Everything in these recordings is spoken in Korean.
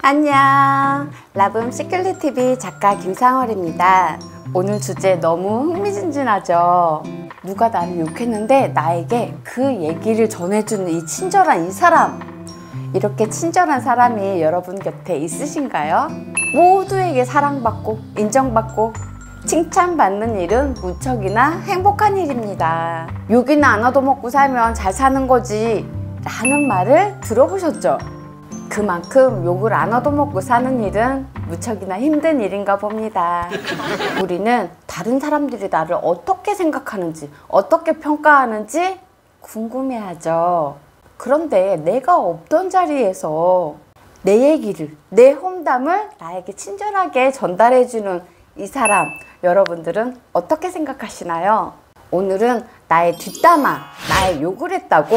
안녕, 라붐 시클릿TV 작가 김상월입니다. 오늘 주제 너무 흥미진진하죠? 누가 나를 욕했는데 나에게 그 얘기를 전해주는 이 친절한 이 사람, 이렇게 친절한 사람이 여러분 곁에 있으신가요? 모두에게 사랑받고 인정받고 칭찬받는 일은 무척이나 행복한 일입니다. 욕이나 안 얻어먹고 살면 잘 사는 거지 라는 말을 들어보셨죠? 그만큼 욕을 안 얻어먹고 사는 일은 무척이나 힘든 일인가 봅니다. 우리는 다른 사람들이 나를 어떻게 생각하는지, 어떻게 평가하는지 궁금해하죠. 그런데 내가 없던 자리에서 내 얘기를, 내 험담을 나에게 친절하게 전달해주는 이 사람, 여러분들은 어떻게 생각하시나요? 오늘은 나의 뒷담화, 나의 욕을 했다고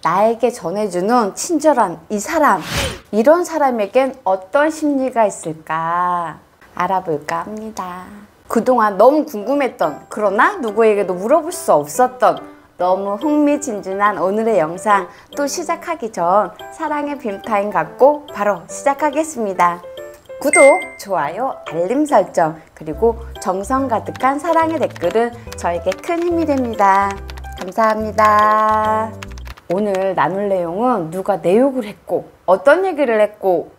나에게 전해주는 친절한 이 사람, 이런 사람에겐 어떤 심리가 있을까 알아볼까 합니다. 그동안 너무 궁금했던, 그러나 누구에게도 물어볼 수 없었던 너무 흥미진진한 오늘의 영상, 또 시작하기 전 사랑의 빔타임 갖고 바로 시작하겠습니다. 구독, 좋아요, 알림 설정, 그리고 정성 가득한 사랑의 댓글은 저에게 큰 힘이 됩니다. 감사합니다. 오늘 나눌 내용은 누가 내 욕을 했고 어떤 얘기를 했고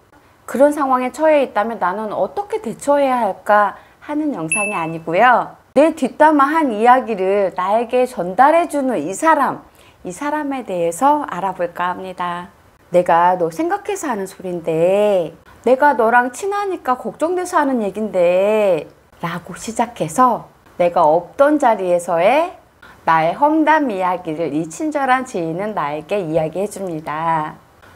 그런 상황에 처해 있다면 나는 어떻게 대처해야 할까 하는 영상이 아니고요. 내 뒷담화한 이야기를 나에게 전달해주는 이 사람에 대해서 알아볼까 합니다. 내가 너 생각해서 하는 소린데, 내가 너랑 친하니까 걱정돼서 하는 얘긴데 라고 시작해서 내가 없던 자리에서의 나의 험담 이야기를 이 친절한 지인은 나에게 이야기해 줍니다.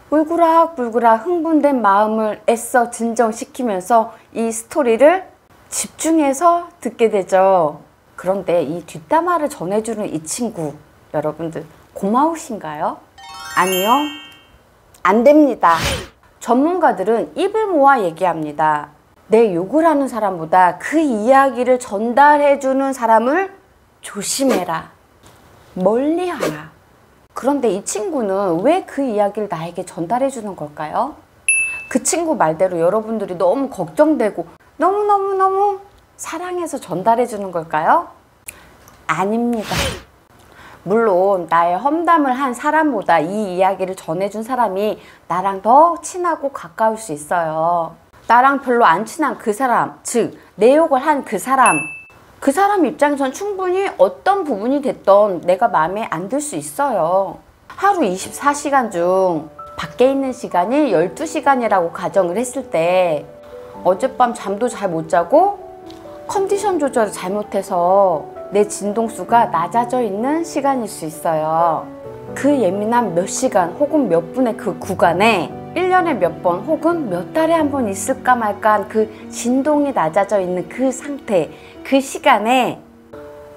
울그락불그락 흥분된 마음을 애써 진정시키면서 이 스토리를 집중해서 듣게 되죠. 그런데 이 뒷담화를 전해주는 이 친구, 여러분들 고마우신가요? 아니요, 안 됩니다. 전문가들은 입을 모아 얘기합니다. 내 욕을 하는 사람보다 그 이야기를 전달해주는 사람을 조심해라, 멀리하라. 그런데 이 친구는 왜 그 이야기를 나에게 전달해 주는 걸까요? 그 친구 말대로 여러분들이 너무 걱정되고 너무너무너무 사랑해서 전달해 주는 걸까요? 아닙니다. 물론 나의 험담을 한 사람보다 이 이야기를 전해준 사람이 나랑 더 친하고 가까울 수 있어요. 나랑 별로 안 친한 그 사람, 즉 내 욕을 한 그 사람 입장에선 충분히 어떤 부분이 됐던 내가 마음에 안 들 수 있어요. 하루 24시간 중 밖에 있는 시간이 12시간이라고 가정을 했을 때 어젯밤 잠도 잘 못 자고 컨디션 조절을 잘못해서 내 진동수가 낮아져 있는 시간일 수 있어요. 그 예민한 몇 시간 혹은 몇 분의 그 구간에 1년에 몇 번 혹은 몇 달에 한 번 있을까 말까 한 그 진동이 낮아져 있는 그 상태, 그 시간에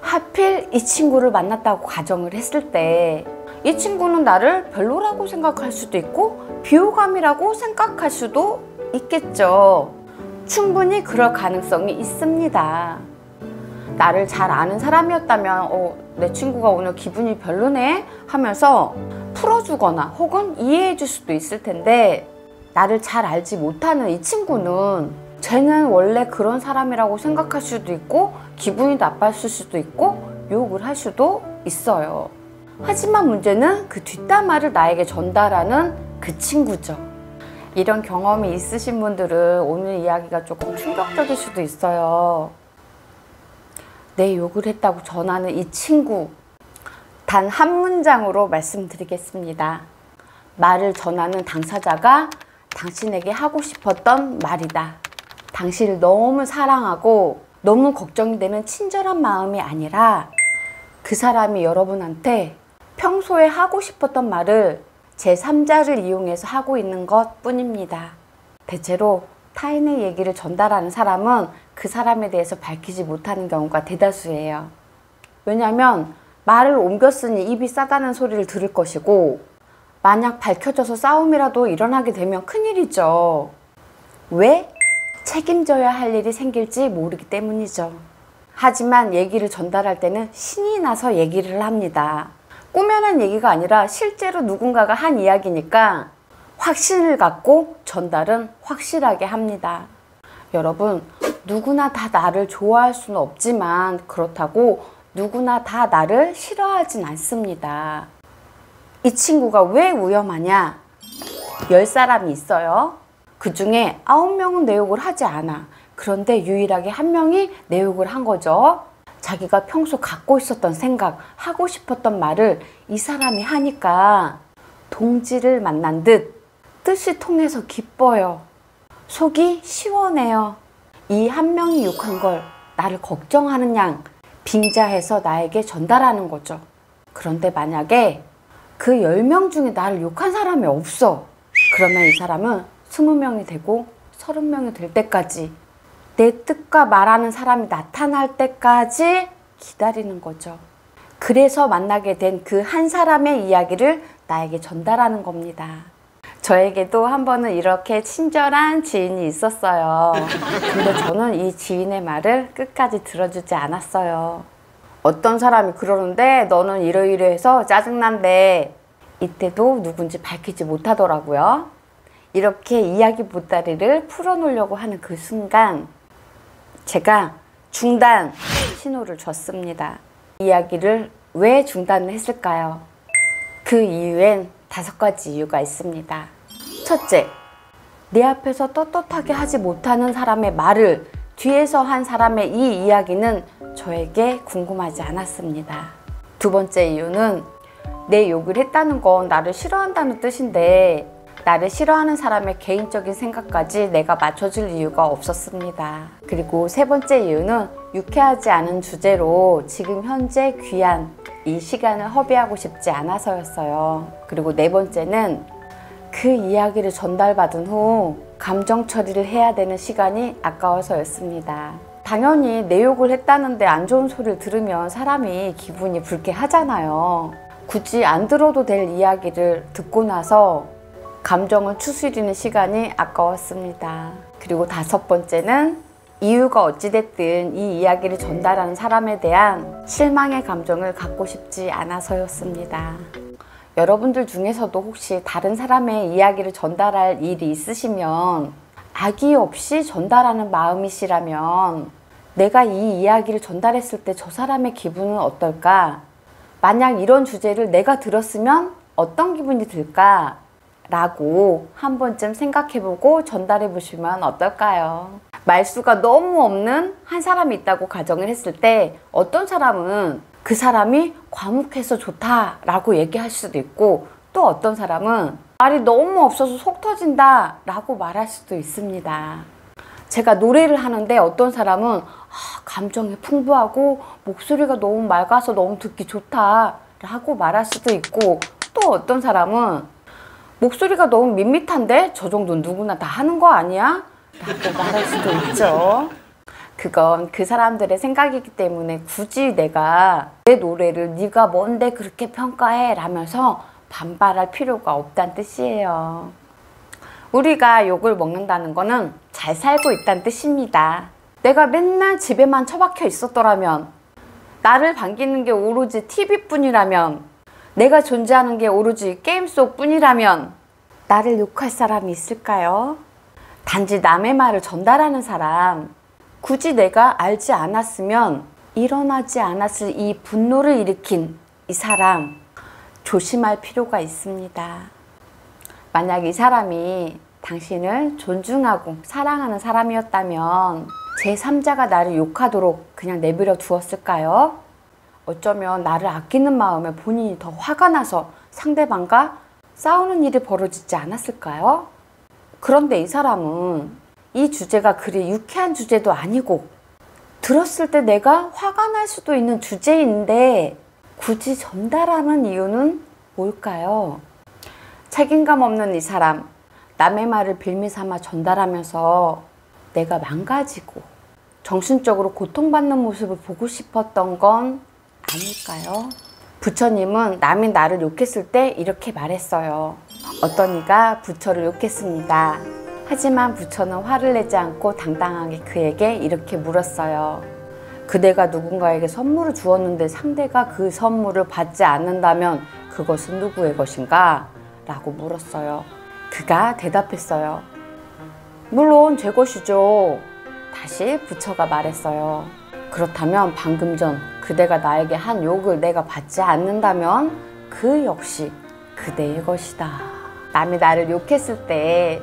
하필 이 친구를 만났다고 가정을 했을 때 이 친구는 나를 별로라고 생각할 수도 있고 비호감이라고 생각할 수도 있겠죠. 충분히 그럴 가능성이 있습니다. 나를 잘 아는 사람이었다면 내 친구가 오늘 기분이 별로네 하면서 풀어주거나 혹은 이해해 줄 수도 있을 텐데, 나를 잘 알지 못하는 이 친구는 쟤는 원래 그런 사람이라고 생각할 수도 있고 기분이 나빴을 수도 있고 욕을 할 수도 있어요. 하지만 문제는 그 뒷담화를 나에게 전달하는 그 친구죠. 이런 경험이 있으신 분들은 오늘 이야기가 조금 충격적일 수도 있어요. 내 욕을 했다고 전하는 이 친구, 단 한 문장으로 말씀드리겠습니다. 말을 전하는 당사자가 당신에게 하고 싶었던 말이다. 당신을 너무 사랑하고 너무 걱정이 되는 친절한 마음이 아니라 그 사람이 여러분한테 평소에 하고 싶었던 말을 제3자를 이용해서 하고 있는 것 뿐입니다. 대체로 타인의 얘기를 전달하는 사람은 그 사람에 대해서 밝히지 못하는 경우가 대다수예요. 왜냐하면 말을 옮겨 쓰니 입이 싸다는 소리를 들을 것이고, 만약 밝혀져서 싸움이라도 일어나게 되면 큰일이죠. 왜? 책임져야 할 일이 생길지 모르기 때문이죠. 하지만 얘기를 전달할 때는 신이 나서 얘기를 합니다. 꾸며낸 얘기가 아니라 실제로 누군가가 한 이야기니까 확신을 갖고 전달은 확실하게 합니다. 여러분, 누구나 다 나를 좋아할 수는 없지만 그렇다고 누구나 다 나를 싫어하진 않습니다. 이 친구가 왜 위험하냐? 10사람이 있어요. 그 중에 9명은 내 욕을 하지 않아. 그런데 유일하게 1명이 내 욕을 한 거죠. 자기가 평소 갖고 있었던 생각, 하고 싶었던 말을 이 사람이 하니까 동지를 만난 듯 뜻이 통해서 기뻐요. 속이 시원해요. 이 1명이 욕한 걸 나를 걱정하는 양 빙자해서 나에게 전달하는 거죠. 그런데 만약에 그 10명 중에 나를 욕한 사람이 없어. 그러면 이 사람은 20명이 되고 30명이 될 때까지 내 뜻과 말하는 사람이 나타날 때까지 기다리는 거죠. 그래서 만나게 된 그 한 사람의 이야기를 나에게 전달하는 겁니다. 저에게도 한 번은 이렇게 친절한 지인이 있었어요. 근데 저는 이 지인의 말을 끝까지 들어주지 않았어요. 어떤 사람이 그러는데 너는 이러이러해서 짜증난대. 이때도 누군지 밝히지 못하더라고요. 이렇게 이야기 보따리를 풀어놓으려고 하는 그 순간 제가 중단 신호를 줬습니다. 이야기를 왜 중단을 했을까요? 그 이유엔 5가지 이유가 있습니다. 첫째, 내 앞에서 떳떳하게 하지 못하는 사람의 말을 뒤에서 한 사람의 이 이야기는 저에게 궁금하지 않았습니다. 두 번째 이유는 내 욕을 했다는 건 나를 싫어한다는 뜻인데 나를 싫어하는 사람의 개인적인 생각까지 내가 맞춰줄 이유가 없었습니다. 그리고 세 번째 이유는 유쾌하지 않은 주제로 지금 현재 귀한 이 시간을 허비하고 싶지 않아서였어요. 그리고 네 번째는 그 이야기를 전달받은 후 감정 처리를 해야 되는 시간이 아까워서였습니다. 당연히 내 욕을 했다는데 안 좋은 소리를 들으면 사람이 기분이 불쾌하잖아요. 굳이 안 들어도 될 이야기를 듣고 나서 감정을 추스리는 시간이 아까웠습니다. 그리고 5번째는 이유가 어찌됐든 이 이야기를 전달하는 사람에 대한 실망의 감정을 갖고 싶지 않아서였습니다. 여러분들 중에서도 혹시 다른 사람의 이야기를 전달할 일이 있으시면 악의 없이 전달하는 마음이시라면 내가 이 이야기를 전달했을 때 저 사람의 기분은 어떨까? 만약 이런 주제를 내가 들었으면 어떤 기분이 들까? 라고 한 번쯤 생각해보고 전달해보시면 어떨까요? 말수가 너무 없는 한 사람이 있다고 가정을 했을 때 어떤 사람은 그 사람이 과묵해서 좋다라고 얘기할 수도 있고 또 어떤 사람은 말이 너무 없어서 속 터진다 라고 말할 수도 있습니다. 제가 노래를 하는데 어떤 사람은 감정이 풍부하고 목소리가 너무 맑아서 너무 듣기 좋다 라고 말할 수도 있고 또 어떤 사람은 목소리가 너무 밋밋한데 저 정도는 누구나 다 하는 거 아니야? 라고 말할 수도 있죠. 그건 그 사람들의 생각이기 때문에 굳이 내가 내 노래를 네가 뭔데 그렇게 평가해? 라면서 반발할 필요가 없다는 뜻이에요. 우리가 욕을 먹는다는 거는 잘 살고 있다는 뜻입니다. 내가 맨날 집에만 처박혀 있었더라면, 나를 반기는 게 오로지 TV뿐이라면, 내가 존재하는 게 오로지 게임 속 뿐이라면 나를 욕할 사람이 있을까요? 단지 남의 말을 전달하는 사람, 굳이 내가 알지 않았으면 일어나지 않았을 이 분노를 일으킨 이 사람, 조심할 필요가 있습니다. 만약 이 사람이 당신을 존중하고 사랑하는 사람이었다면 제3자가 나를 욕하도록 그냥 내버려 두었을까요? 어쩌면 나를 아끼는 마음에 본인이 더 화가 나서 상대방과 싸우는 일이 벌어지지 않았을까요? 그런데 이 사람은 이 주제가 그리 유쾌한 주제도 아니고 들었을 때 내가 화가 날 수도 있는 주제인데 굳이 전달하는 이유는 뭘까요? 책임감 없는 이 사람, 남의 말을 빌미삼아 전달하면서 내가 망가지고 정신적으로 고통받는 모습을 보고 싶었던 건 아닐까요? 부처님은 남이 나를 욕했을 때 이렇게 말했어요. 어떤 이가 부처를 욕했습니다. 하지만 부처는 화를 내지 않고 당당하게 그에게 이렇게 물었어요. 그대가 누군가에게 선물을 주었는데 상대가 그 선물을 받지 않는다면 그것은 누구의 것인가? 라고 물었어요. 그가 대답했어요. 물론 제 것이죠. 다시 부처가 말했어요. 그렇다면 방금 전 그대가 나에게 한 욕을 내가 받지 않는다면 그 역시 그대의 것이다. 남이 나를 욕했을 때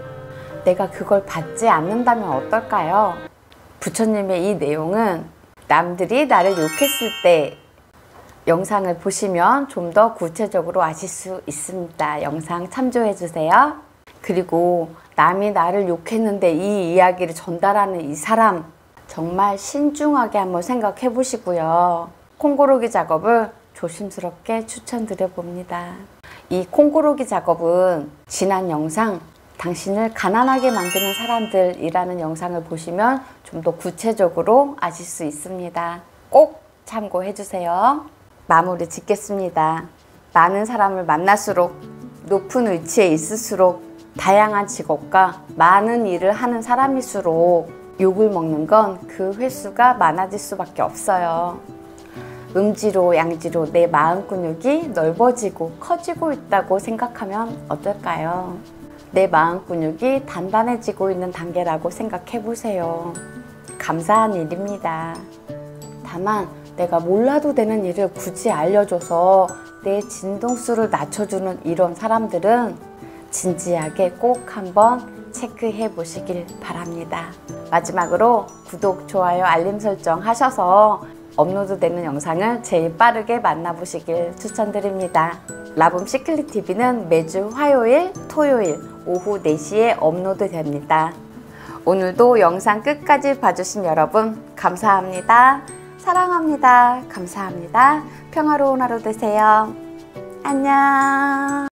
내가 그걸 받지 않는다면 어떨까요? 부처님의 이 내용은 남들이 나를 욕했을 때 영상을 보시면 좀 더 구체적으로 아실 수 있습니다. 영상 참조해 주세요. 그리고 남이 나를 욕했는데 이 이야기를 전달하는 이 사람 정말 신중하게 한번 생각해 보시고요. 콩고르기 작업을 조심스럽게 추천드려 봅니다. 이 콩고르기 작업은 지난 영상 당신을 가난하게 만드는 사람들이라는 영상을 보시면 좀 더 구체적으로 아실 수 있습니다. 꼭 참고해 주세요. 마무리 짓겠습니다. 많은 사람을 만날수록 높은 위치에 있을수록 다양한 직업과 많은 일을 하는 사람일수록 욕을 먹는 건 그 횟수가 많아질 수밖에 없어요. 음지로 양지로 내 마음 근육이 넓어지고 커지고 있다고 생각하면 어떨까요? 내 마음 근육이 단단해지고 있는 단계라고 생각해 보세요. 감사한 일입니다. 다만 내가 몰라도 되는 일을 굳이 알려줘서 내 진동수를 낮춰주는 이런 사람들은 진지하게 꼭 한번 체크해 보시길 바랍니다. 마지막으로 구독, 좋아요, 알림 설정 하셔서 업로드되는 영상을 제일 빠르게 만나보시길 추천드립니다. 라붐 시클릿TV는 매주 화요일, 토요일 오후 4시에 업로드됩니다. 오늘도 영상 끝까지 봐주신 여러분 감사합니다. 사랑합니다. 감사합니다. 평화로운 하루 되세요. 안녕.